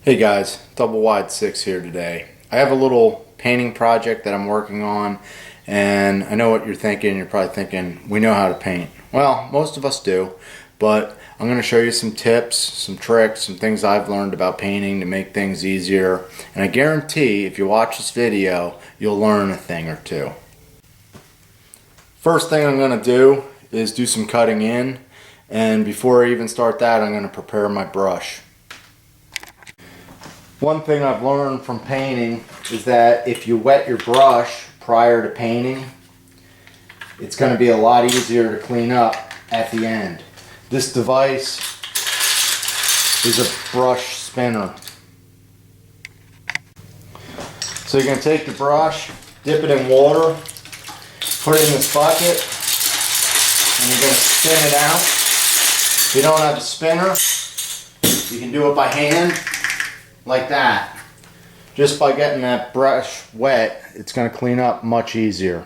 Hey guys, Double Wide 6 here today. I have a little painting project that I'm working on, and I know what you're thinking. You're probably thinking, we know how to paint. Well, most of us do, but I'm going to show you some tips, some tricks, some things I've learned about painting to make things easier. And I guarantee if you watch this video, you'll learn a thing or two. First thing I'm going to do is do some cutting in, and before I even start that, I'm going to prepare my brush. One thing I've learned from painting is that if you wet your brush prior to painting, it's going to be a lot easier to clean up at the end. This device is a brush spinner. So you're going to take the brush, dip it in water, put it in this bucket, and you're going to spin it out. If you don't have a spinner, you can do it by hand. Like that. Just by getting that brush wet, it's going to clean up much easier.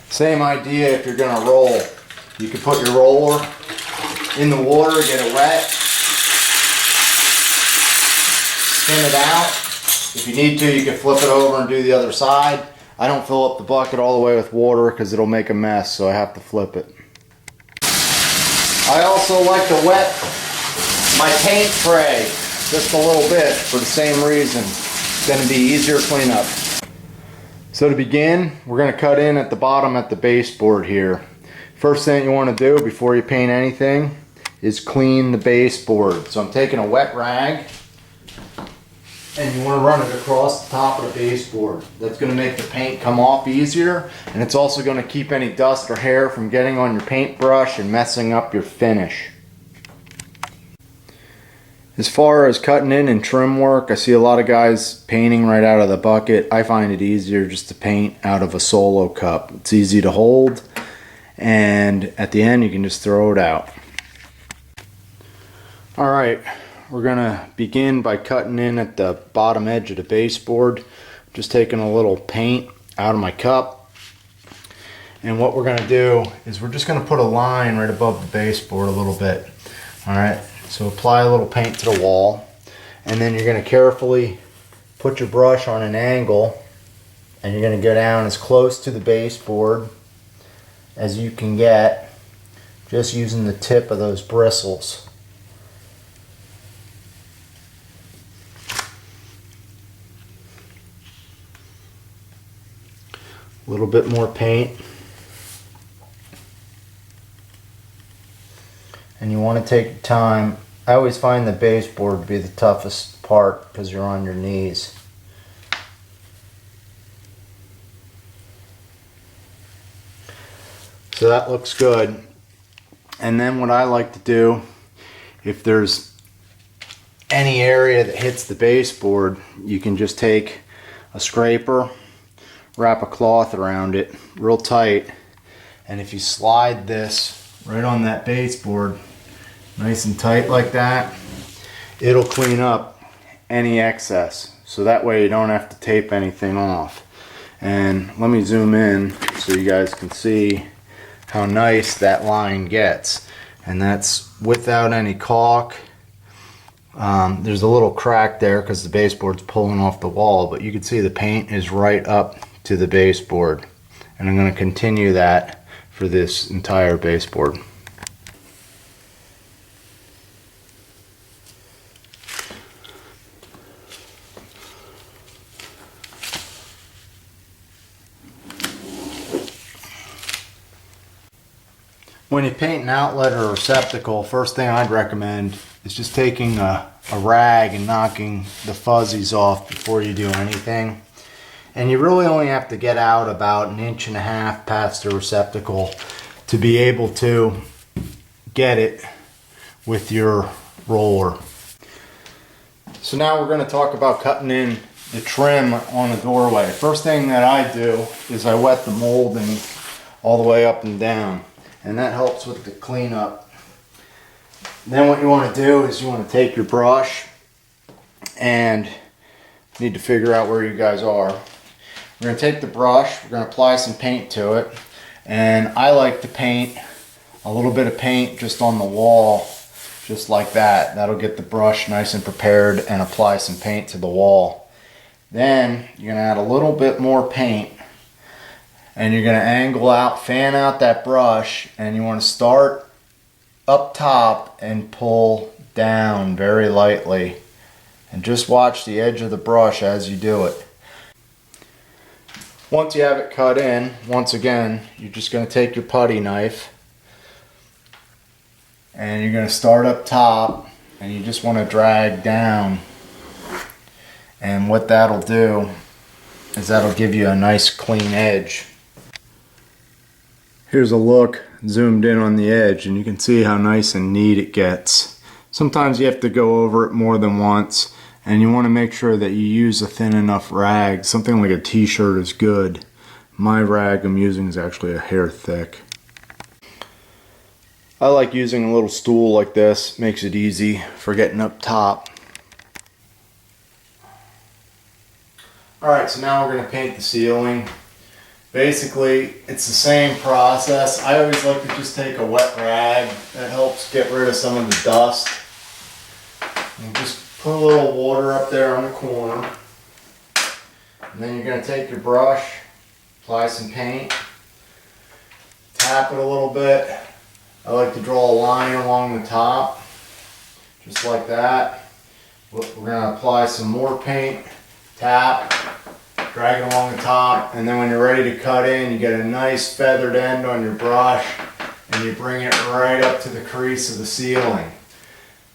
Same idea if you're going to roll. You can put your roller in the water, get it wet, spin it out. If you need to, you can flip it over and do the other side. I don't fill up the bucket all the way with water because it'll make a mess, so I have to flip it. I also like to wet my paint tray just a little bit for the same reason. It's going to be easier cleanup. So to begin, we're going to cut in at the bottom at the baseboard here. First thing you want to do before you paint anything is clean the baseboard. So I'm taking a wet rag and you want to run it across the top of the baseboard. That's going to make the paint come off easier, and it's also going to keep any dust or hair from getting on your paintbrush and messing up your finish. As far as cutting in and trim work, I see a lot of guys painting right out of the bucket. I find it easier just to paint out of a solo cup. It's easy to hold, and at the end you can just throw it out. Alright, we're going to begin by cutting in at the bottom edge of the baseboard. Just taking a little paint out of my cup. And what we're going to do is we're just going to put a line right above the baseboard a little bit. Alright. So apply a little paint to the wall, and then you're going to carefully put your brush on an angle, and you're going to go down as close to the baseboard as you can get, just using the tip of those bristles. A little bit more paint. And you want to take your time. I always find the baseboard to be the toughest part because you're on your knees. So that looks good. And then what I like to do, if there's any area that hits the baseboard, you can just take a scraper, wrap a cloth around it real tight, and if you slide this right on that baseboard nice and tight like that, it'll clean up any excess, so that way you don't have to tape anything off. And let me zoom in so you guys can see how nice that line gets, and that's without any caulk. There's a little crack there because the baseboard's pulling off the wall, but you can see the paint is right up to the baseboard, and I'm going to continue that for this entire baseboard. When you paint an outlet or a receptacle, first thing I'd recommend is just taking a rag and knocking the fuzzies off before you do anything. And you really only have to get out about 1.5 inches past the receptacle to be able to get it with your roller. So now we're going to talk about cutting in the trim on the doorway. First thing that I do is I wet the molding all the way up and down, and that helps with the cleanup. Then what you want to do is you want to take your brush, and you need to figure out where you guys are. We're going to take the brush, we're going to apply some paint to it, and I like to paint a little bit of paint just on the wall just like that. That'll get the brush nice and prepared and apply some paint to the wall. Then you're gonna add a little bit more paint, and you're gonna angle out, fan out that brush, and you wanna start up top and pull down very lightly. And just watch the edge of the brush as you do it. Once you have it cut in, once again, you're just gonna take your putty knife and you're gonna start up top, and you just wanna drag down. And what that'll do is that'll give you a nice clean edge. Here's a look zoomed in on the edge, and you can see how nice and neat it gets. Sometimes you have to go over it more than once, and you want to make sure that you use a thin enough rag. Something like a t-shirt is good. My rag I'm using is actually a hair thick. I like using a little stool like this. Makes it easy for getting up top. Alright, so now we're going to paint the ceiling. Basically, it's the same process. I always like to just take a wet rag. That helps get rid of some of the dust. And just put a little water up there on the corner. And then you're going to take your brush, apply some paint, tap it a little bit. I like to draw a line along the top, just like that. We're going to apply some more paint, tap, drag it along the top, and then when you're ready to cut in, you get a nice feathered end on your brush, and you bring it right up to the crease of the ceiling.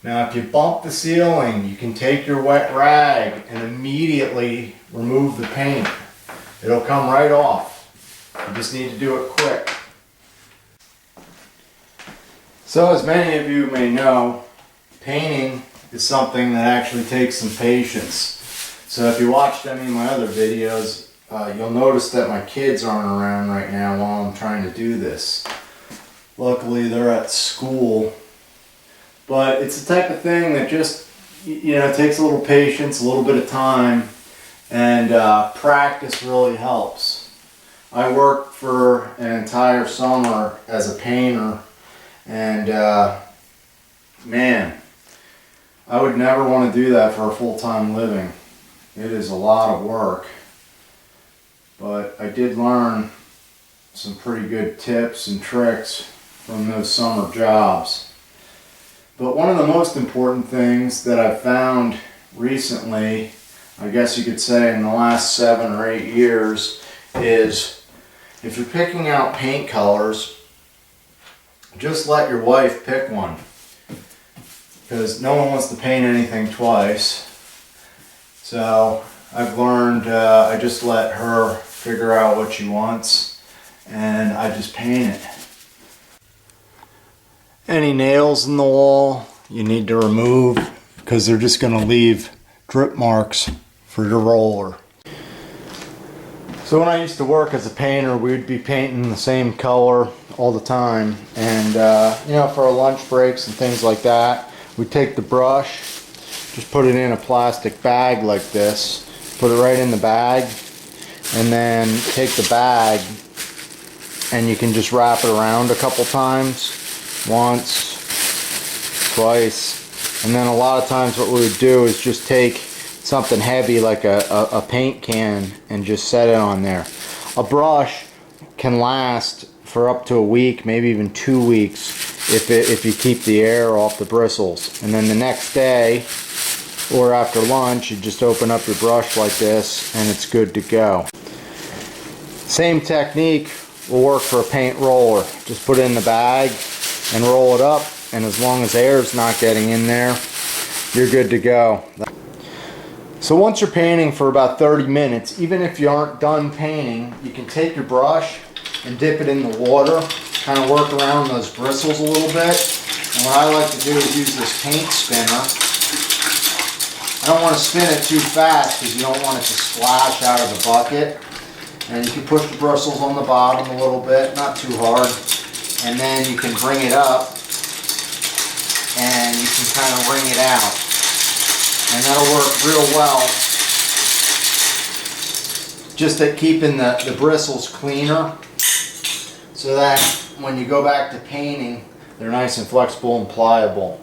Now if you bump the ceiling, you can take your wet rag and immediately remove the paint. It'll come right off. You just need to do it quick. So as many of you may know, painting is something that actually takes some patience. So if you watched any of my other videos, you'll notice that my kids aren't around right now while I'm trying to do this. Luckily they're at school. But it's the type of thing that just, takes a little patience, a little bit of time, and practice really helps. I worked for an entire summer as a painter, and man, I would never want to do that for a full-time living. It is a lot of work, but I did learn some pretty good tips and tricks from those summer jobs. But one of the most important things that I've found recently, I guess you could say in the last 7 or 8 years, is if you're picking out paint colors, just let your wife pick one. Because no one wants to paint anything twice. So I've learned I just let her figure out what she wants, and I just paint it. Any nails in the wall you need to remove, because they're just going to leave drip marks for your roller. So when I used to work as a painter, we'd be painting the same color all the time, and for our lunch breaks and things like that, we'd take the brush, just put it in a plastic bag like this, put it right in the bag, and then take the bag and you can just wrap it around a couple times. Once, twice, and then a lot of times what we would do is just take something heavy like a paint can and just set it on there. A brush can last for up to a week, maybe even 2 weeks if you keep the air off the bristles. And then the next day or after lunch, you just open up your brush like this and it's good to go. Same technique will work for a paint roller. Just put it in the bag and roll it up, and as long as air is not getting in there, you're good to go. So once you're painting for about 30 minutes, even if you aren't done painting, you can take your brush and dip it in the water, kind of work around those bristles a little bit. And what I like to do is use this paint spinner. I don't want to spin it too fast because you don't want it to splash out of the bucket. And you can push the bristles on the bottom a little bit, not too hard. And then you can bring it up and you can kind of wring it out. And that'll work real well just at keeping the bristles cleaner, so that when you go back to painting, they're nice and flexible and pliable.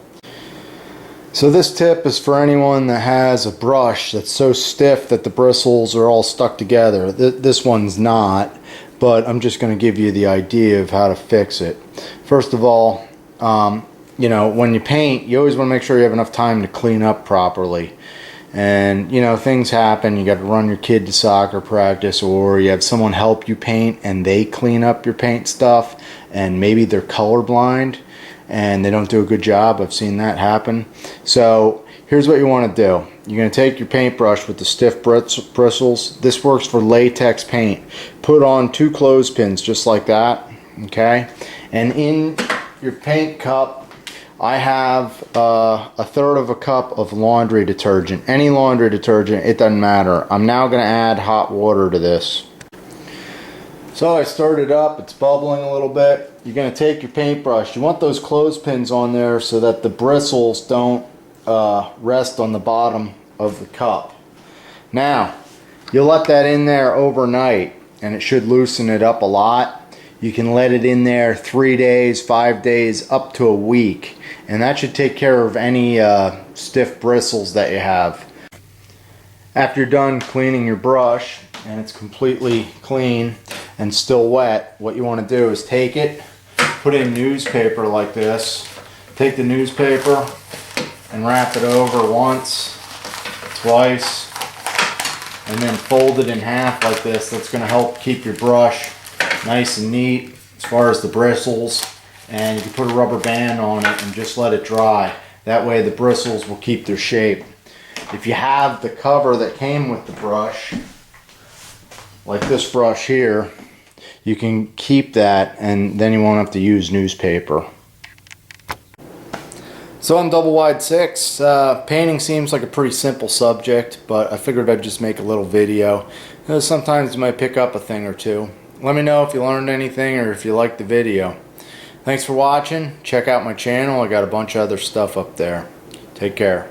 So this tip is for anyone that has a brush that's so stiff that the bristles are all stuck together. This one's not, but I'm just going to give you the idea of how to fix it. First of all, you know, when you paint, you always want to make sure you have enough time to clean up properly. And you know, things happen. You got to run your kid to soccer practice, or you have someone help you paint and they clean up your paint stuff, and maybe they're colorblind and they don't do a good job. I've seen that happen. So here's what you want to do. You're going to take your paintbrush with the stiff bristles. This works for latex paint. Put on 2 clothespins just like that, okay? And in your paint cup, I have a 1/3 of a cup of laundry detergent. Any laundry detergent, it doesn't matter. I'm now going to add hot water to this. So I stirred it up, it's bubbling a little bit. You're going to take your paintbrush. You want those clothespins on there so that the bristles don't rest on the bottom of the cup. Now, you'll let that in there overnight and it should loosen it up a lot. You can let it in there 3 days, 5 days, up to a week. And that should take care of any stiff bristles that you have. After you're done cleaning your brush and it's completely clean and still wet, what you want to do is take it, put in newspaper like this, take the newspaper and wrap it over once, twice, and then fold it in half like this. That's going to help keep your brush nice and neat as far as the bristles. And you can put a rubber band on it and just let it dry. That way the bristles will keep their shape. If you have the cover that came with the brush, like this brush here, you can keep that and then you won't have to use newspaper. So on Double Wide 6, painting seems like a pretty simple subject, but I figured I'd just make a little video. You know, sometimes you might pick up a thing or two. Let me know if you learned anything or if you liked the video. Thanks for watching. Check out my channel. I got a bunch of other stuff up there. Take care.